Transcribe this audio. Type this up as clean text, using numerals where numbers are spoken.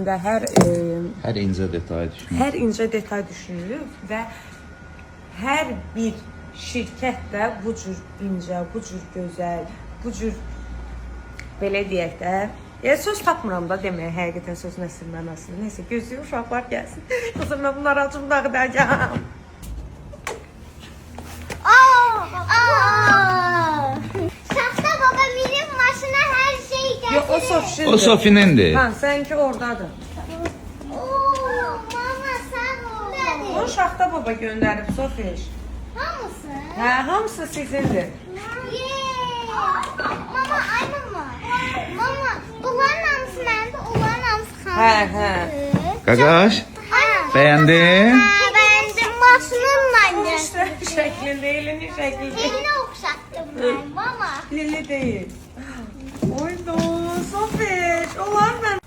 Hər incə detay düşünün. Hər incə detay düşünülüb və hər bir şirkət də bu cür incə, bu cür gözəl, bu cür belə deyək də, söz tapmıram da deməyə həqiqətən söz nəsil mənasını. Neysə, gözləyir uşaqlar gəlsin. Yoxsa mən bunlar acım dağıdacağam. Saxta baba benim maşına her şeyi getirir. Yox, o Sofi'nindir. O Sofi'nindir. Ha, səninki oradadır. Mama sen O oradın. Şaxta baba göndərib Sofiş. Hamısı? Hə, hamısı sizindir. Mama aynı mı? Mama bunların hamısı məndə, onların hamısı Hə, hə. Qaqaş, bəyəndin? Beğendim maşının aynı. İşte şəklində, elinin şəklində. Eline okşattım ben mama. Lili deyil. Oydu, Sofiş, onlar mən